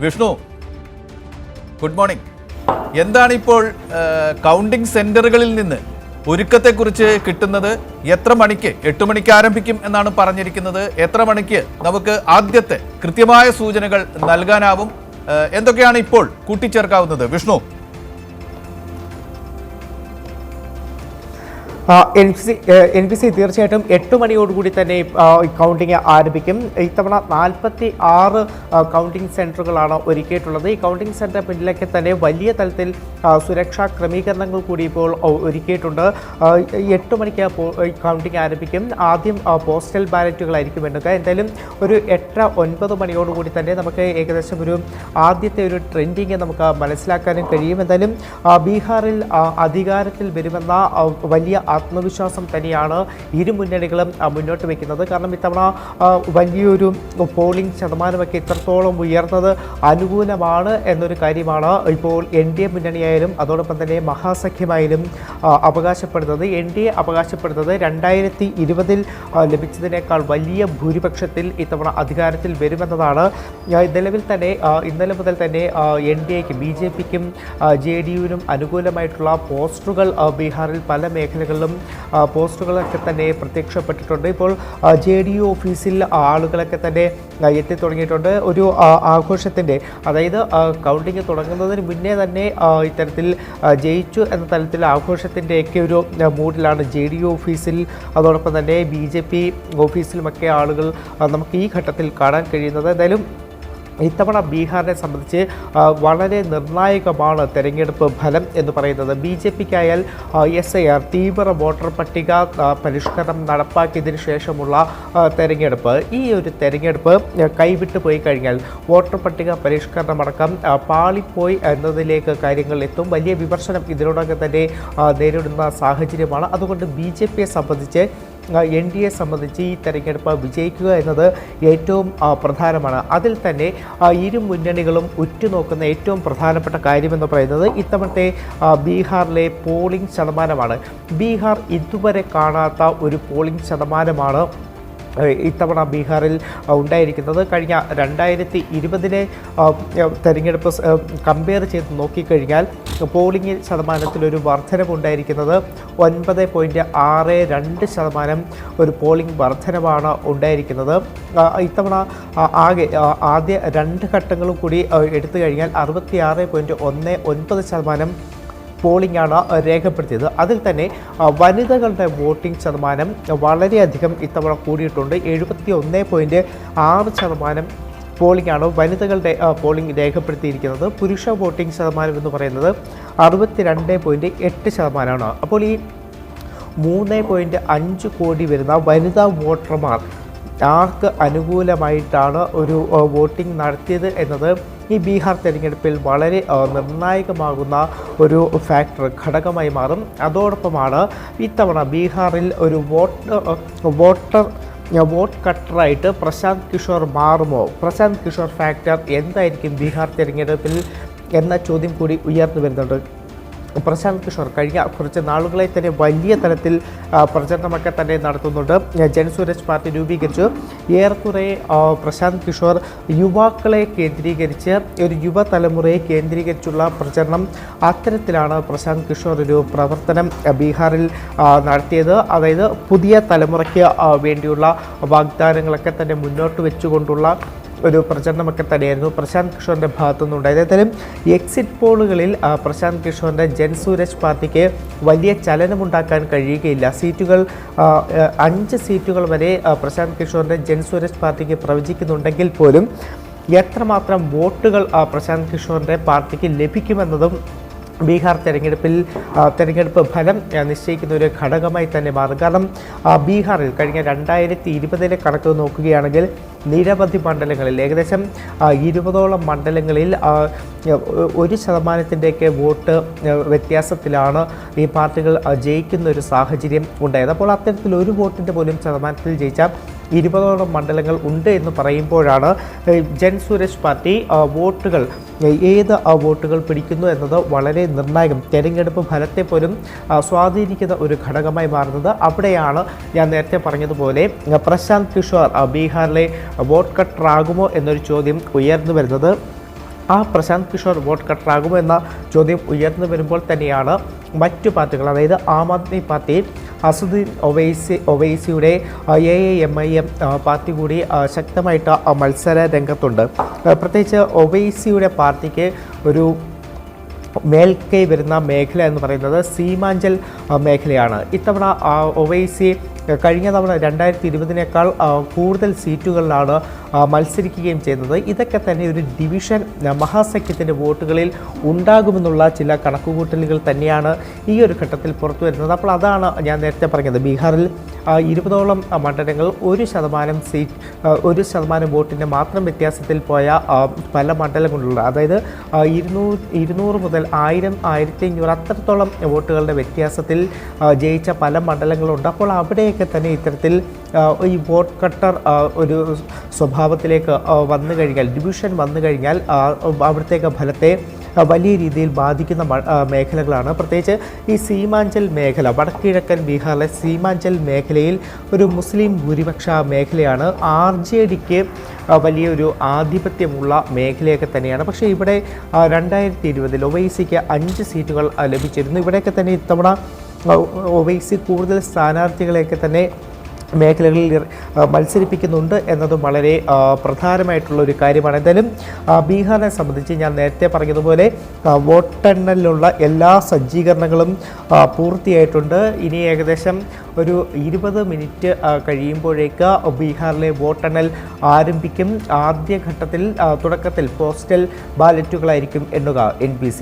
Vishnu, good morning. എന്താണിപ്പോൾ counting സെന്ററുകളിൽ നിന്ന് ഒരുക്കത്തെക്കുറിച്ച് കിട്ടുന്നത്? എത്ര മണിക്ക്? 8 മണിക്ക് ആരംഭിക്കും എന്നാണ് പറഞ്ഞിരിക്കുന്നത്. എത്ര മണിക്ക് നമുക്ക് ആദ്യത്തെ കൃത്യമായ സൂചനകൾ നൽകാനാവും? എന്തൊക്കെയാണ് ഇപ്പോൾ കൂട്ടിച്ചേർക്കാവുന്നത് വിഷ്ണു? NPC തീർച്ചയായിട്ടും 8 മണിയോടുകൂടി തന്നെ കൗണ്ടിങ് ആരംഭിക്കും. ഇത്തവണ 46 കൗണ്ടിംഗ് സെൻറ്ററുകളാണ് ഒരുക്കിയിട്ടുള്ളത്. ഈ കൗണ്ടിംഗ് സെൻറ്റർ പിന്നിലേക്ക് തന്നെ വലിയ തലത്തിൽ സുരക്ഷാ ക്രമീകരണങ്ങൾ കൂടി ഇപ്പോൾ ഒരുക്കിയിട്ടുണ്ട്. 8 മണിക്ക് കൗണ്ടിംഗ് ആരംഭിക്കും. ആദ്യം പോസ്റ്റൽ ബാലറ്റുകളായിരിക്കും എണ്ണുക. എന്തായാലും ഒരു 8-9 മണിയോടുകൂടി തന്നെ നമുക്ക് ഏകദേശം ഒരു ആദ്യത്തെ ഒരു ട്രെൻഡിങ് നമുക്ക് മനസ്സിലാക്കാനും കഴിയും. എന്തായാലും ബീഹാറിൽ അധികാരത്തിൽ വരുമെന്ന വലിയ ആത്മവിശ്വാസം തന്നെയാണ് ഇരു മുന്നണികളും മുന്നോട്ട് വയ്ക്കുന്നത്. കാരണം ഇത്തവണ വലിയൊരു പോളിംഗ് ശതമാനമൊക്കെ ഇത്രത്തോളം ഉയർന്നത് അനുകൂലമാണ് എന്നൊരു കാര്യമാണ് ഇപ്പോൾ NDA മുന്നണിയായാലും അതോടൊപ്പം തന്നെ മഹാസഖ്യമായാലും അവകാശപ്പെടുന്നത്. NDA അവകാശപ്പെടുന്നത് 2020 ലഭിച്ചതിനേക്കാൾ വലിയ ഭൂരിപക്ഷത്തിൽ ഇത്തവണ അധികാരത്തിൽ വരുമെന്നതാണ്. നിലവിൽ തന്നെ ഇന്നലെ മുതൽ തന്നെ NDAയ്ക്കും BJPക്കും JDUവിനും അനുകൂലമായിട്ടുള്ള പോസ്റ്ററുകൾ ബീഹാറിൽ പല മേഖലകളിലും പോസ്റ്ററുകളൊക്കെ തന്നെ പ്രത്യക്ഷപ്പെട്ടിട്ടുണ്ട്. ഇപ്പോൾ JDU ഓഫീസിൽ ആളുകളൊക്കെ തന്നെ എത്തിത്തുടങ്ങിയിട്ടുണ്ട്. ഒരു ആഘോഷത്തിൻ്റെ, അതായത് കൗണ്ടിങ് തുടങ്ങുന്നതിന് മുന്നേ തന്നെ ഇത്തരത്തിൽ ജയിച്ചു എന്ന തലത്തിൽ ആഘോഷത്തിൻ്റെയൊക്കെ ഒരു മൂഡിലാണ് JDU ഓഫീസിൽ അതോടൊപ്പം തന്നെ BJP ഓഫീസിലുമൊക്കെ ആളുകൾ നമുക്ക് ഈ ഘട്ടത്തിൽ കാണാൻ കഴിയുന്നത്. എന്തായാലും ഇത്തവണ ബീഹാറിനെ സംബന്ധിച്ച് വളരെ നിർണായകമാണ് തെരഞ്ഞെടുപ്പ് ഫലം എന്ന് പറയുന്നത്. BJPക്കായാൽ SIR തീവ്ര വോട്ടർ പട്ടിക പരിഷ്കരണം നടപ്പാക്കിയതിന് ശേഷമുള്ള തെരഞ്ഞെടുപ്പ്, ഈ ഒരു തെരഞ്ഞെടുപ്പ് കൈവിട്ടു പോയി കഴിഞ്ഞാൽ വോട്ടർ പട്ടിക പരിഷ്കരണമടക്കം പാളിപ്പോയി എന്നതിലേക്ക് കാര്യങ്ങൾ എത്തും. വലിയ വിമർശനം ഇതിനോടൊക്കെ തന്നെ നേരിടുന്ന സാഹചര്യമാണ്. അതുകൊണ്ട് BJPയെ സംബന്ധിച്ച് NDA സംബന്ധിച്ച് ഈ തെരഞ്ഞെടുപ്പ് വിജയിക്കുക എന്നത് ഏറ്റവും പ്രധാനമാണ്. അതിൽ തന്നെ ഇരു മുന്നണികളും ഉറ്റുനോക്കുന്ന ഏറ്റവും പ്രധാനപ്പെട്ട കാര്യമെന്ന് പറയുന്നത് ഇത്തവണത്തെ ബീഹാറിലെ പോളിംഗ് ശതമാനമാണ്. ബീഹാർ ഇതുവരെ കാണാത്ത ഒരു പോളിംഗ് ശതമാനമാണ് ഇത്തവണ ബീഹാറിൽ ഉണ്ടായിരിക്കുന്നത്. കഴിഞ്ഞ 2020 തെരഞ്ഞെടുപ്പ് കമ്പയർ ചെയ്ത് നോക്കിക്കഴിഞ്ഞാൽ പോളിംഗ് ശതമാനത്തിലൊരു വർധനവുണ്ടായിരിക്കുന്നത് 9.62% ഒരു പോളിംഗ് വർധനവാണ് ഉണ്ടായിരിക്കുന്നത്. ഇത്തവണ ആകെ ആദ്യ 2 ഘട്ടങ്ങളും കൂടി എടുത്തു കഴിഞ്ഞാൽ 66.19% പോളിംഗ് ആണ് രേഖപ്പെടുത്തിയത്. അതിൽ തന്നെ വനിതകളുടെ വോട്ടിംഗ് ശതമാനം വളരെയധികം ഇത്തവണ കൂടിയിട്ടുണ്ട്. 71.6% പോളിംഗ് ആണ് വനിതകളുടെ പോളിംഗ് രേഖപ്പെടുത്തിയിരിക്കുന്നത്. പുരുഷ വോട്ടിംഗ് ശതമാനം എന്ന് പറയുന്നത് 62.8%. അപ്പോൾ ഈ 3.5 കോടി വരുന്ന വനിതാ വോട്ടർമാർ ആർക്ക് അനുകൂലമായിട്ടാണ് ഒരു വോട്ടിംഗ് നടത്തിയത് എന്നത് ഈ ബീഹാർ തെരഞ്ഞെടുപ്പിൽ വളരെ നിർണായകമാകുന്ന ഒരു ഘടകമായി മാറും. അതോടൊപ്പമാണ് ഇത്തവണ ബീഹാറിൽ ഒരു വോട്ട് കട്ടറായിട്ട് പ്രശാന്ത് കിഷോർ മാറുമോ? പ്രശാന്ത് കിഷോർ ഫാക്ടർ എന്തായിരിക്കും ബീഹാർ തെരഞ്ഞെടുപ്പിൽ എന്ന ചോദ്യം കൂടി ഉയർന്നു വരുന്നുണ്ട്. പ്രശാന്ത് കിഷോർ കഴിഞ്ഞ കുറച്ച് നാളുകളെ തന്നെ വലിയ തലത്തിൽ പ്രചരണമൊക്കെ തന്നെ നടത്തുന്നുണ്ട്. ജനസുരക്ഷ പാർട്ടി രൂപീകരിച്ചു. ഏറെക്കുറെ പ്രശാന്ത് കിഷോർ യുവാക്കളെ കേന്ദ്രീകരിച്ച് ഒരു യുവതലമുറയെ കേന്ദ്രീകരിച്ചുള്ള പ്രചരണം, അത്തരത്തിലാണ് പ്രശാന്ത് കിഷോർ ഒരു പ്രവർത്തനം ബീഹാറിൽ നടത്തിയത്. അതായത് പുതിയ തലമുറയ്ക്ക് വേണ്ടിയുള്ള വാഗ്ദാനങ്ങളൊക്കെ തന്നെ മുന്നോട്ട് വെച്ചുകൊണ്ടുള്ള ഒരു പ്രചരണമൊക്കെ തന്നെയായിരുന്നു പ്രശാന്ത് കിഷോറിൻ്റെ ഭാഗത്തുനിന്നുണ്ടായത്. ഏതായാലും എക്സിറ്റ് പോളുകളിൽ പ്രശാന്ത് കിഷോറിൻ്റെ ജൻസൂരജ് പാർട്ടിക്ക് വലിയ ചലനമുണ്ടാക്കാൻ കഴിയുകയില്ല. 5 സീറ്റുകൾ വരെ പ്രശാന്ത് കിഷോറിൻ്റെ ജൻസൂരജ് പാർട്ടിക്ക് പ്രവചിക്കുന്നുണ്ടെങ്കിൽ പോലും എത്രമാത്രം വോട്ടുകൾ പ്രശാന്ത് കിഷോറിൻ്റെ പാർട്ടിക്ക് ലഭിക്കുമെന്നതും ബീഹാർ തെരഞ്ഞെടുപ്പ് ഫലം നിശ്ചയിക്കുന്ന ഒരു ഘടകമായി തന്നെ മാറും. കാരണം ബീഹാറിൽ കഴിഞ്ഞ 2020 കണക്ക് നോക്കുകയാണെങ്കിൽ നിരവധി മണ്ഡലങ്ങളിൽ ഏകദേശം 20ഓളം മണ്ഡലങ്ങളിൽ 1% വോട്ട് വ്യത്യാസത്തിലാണ് ഈ പാർട്ടികൾ ജയിക്കുന്ന ഒരു സാഹചര്യം ഉണ്ടായത്. അപ്പോൾ അത്തരത്തിൽ ഒരു വോട്ടിൻ്റെ പോലും ശതമാനത്തിൽ ജയിച്ച 20ഓളം മണ്ഡലങ്ങൾ ഉണ്ട് എന്ന് പറയുമ്പോഴാണ് ജൻസൂരജ് പാർട്ടി ഏത് വോട്ടുകൾ പിടിക്കുന്നു എന്നത് വളരെ നിർണായകം, തെരഞ്ഞെടുപ്പ് ഫലത്തെ പോലും സ്വാധീനിക്കുന്ന ഒരു ഘടകമായി മാറുന്നത്. അവിടെയാണ് ഞാൻ നേരത്തെ പറഞ്ഞതുപോലെ പ്രശാന്ത് കിഷോർ ബീഹാറിലെ വോട്ട് കട്ടറാകുമോ എന്നൊരു ചോദ്യം ഉയർന്നു വരുന്നത്. ആ പ്രശാന്ത് കിഷോർ വോട്ട് കട്ടറാകുമോ എന്ന ചോദ്യം ഉയർന്നു വരുമ്പോൾ തന്നെയാണ് മറ്റു പാർട്ടികൾ, അതായത് Aam Aadmi party, Azuddin ഒവൈസിയുടെ AAMIM party കൂടി ശക്തമായിട്ട് മത്സര രംഗത്തുണ്ട്. പ്രത്യേകിച്ച് ഒവൈസിയുടെ പാർട്ടിക്ക് ഒരു മേൽക്കൈ വരുന്ന മേഖല എന്ന് പറയുന്നത് സീമാഞ്ചൽ മേഖലയാണ്. ഇത്തവണ ഒവൈസി കഴിഞ്ഞ തവണ 2020 കൂടുതൽ സീറ്റുകളിലാണ് മത്സരിക്കുകയും ചെയ്യുന്നത്. ഇതൊക്കെ തന്നെ ഒരു ഡിവിഷൻ മഹാസഖ്യത്തിൻ്റെ വോട്ടുകളിൽ ഉണ്ടാകുമെന്നുള്ള ചില കണക്കുകൂട്ടലുകൾ തന്നെയാണ് ഈ ഒരു ഘട്ടത്തിൽ പുറത്തു വരുന്നത്. അപ്പോൾ അതാണ് ഞാൻ നേരത്തെ പറഞ്ഞത്, ബീഹാറിൽ 20ഓളം മണ്ഡലങ്ങൾ 1% വോട്ടിൻ്റെ മാത്രം വ്യത്യാസത്തിൽ പോയ പല മണ്ഡലങ്ങളുണ്ട്. അതായത് 200 മുതൽ 1000, 1500 അത്രത്തോളം വോട്ടുകളുടെ വ്യത്യാസത്തിൽ ജയിച്ച പല മണ്ഡലങ്ങളുണ്ട്. അപ്പോൾ അവിടെയൊക്കെ തന്നെ ഇത്തരത്തിൽ ഈ വോട്ട് കട്ടർ ഒരു സ്വഭാവത്തിലേക്ക് വന്നു കഴിഞ്ഞാൽ, ഡിവിഷൻ വന്നു കഴിഞ്ഞാൽ അവിടത്തേക്ക് ഫലത്തെ വലിയ രീതിയിൽ ബാധിക്കുന്ന മേഖലകളാണ്. പ്രത്യേകിച്ച് ഈ സീമാഞ്ചൽ മേഖല, വടക്കിഴക്കൻ ബീഹാറിലെ സീമാഞ്ചൽ മേഖലയിൽ ഒരു മുസ്ലിം ഭൂരിപക്ഷ മേഖലയാണ്. RJDക്ക് വലിയൊരു ആധിപത്യമുള്ള മേഖലയൊക്കെ തന്നെയാണ്. പക്ഷേ ഇവിടെ 2020 ഒവൈസിക്ക് 5 സീറ്റുകൾ ലഭിച്ചിരുന്നു. ഇവിടെയൊക്കെ തന്നെ ഇത്തവണ ഒവൈസി കൂടുതൽ സ്ഥാനാർത്ഥികളെയൊക്കെ തന്നെ മേഖലകളിൽ മത്സരിപ്പിക്കുന്നുണ്ട് എന്നതും വളരെ പ്രധാനമായിട്ടുള്ളൊരു കാര്യമാണ്. എന്തായാലും ബീഹാറിനെ സംബന്ധിച്ച് ഞാൻ നേരത്തെ പറഞ്ഞതുപോലെ വോട്ടെണ്ണലിനുള്ള എല്ലാ സജ്ജീകരണങ്ങളും പൂർത്തിയായിട്ടുണ്ട്. ഇനി ഏകദേശം ഒരു 20 മിനിറ്റ് കഴിയുമ്പോഴേക്ക് ബീഹാറിലെ വോട്ടെണ്ണൽ ആരംഭിക്കും. ആദ്യഘട്ടത്തിൽ തുടക്കത്തിൽ പോസ്റ്റൽ ബാലറ്റുകളായിരിക്കും എണ്ണുക NBC.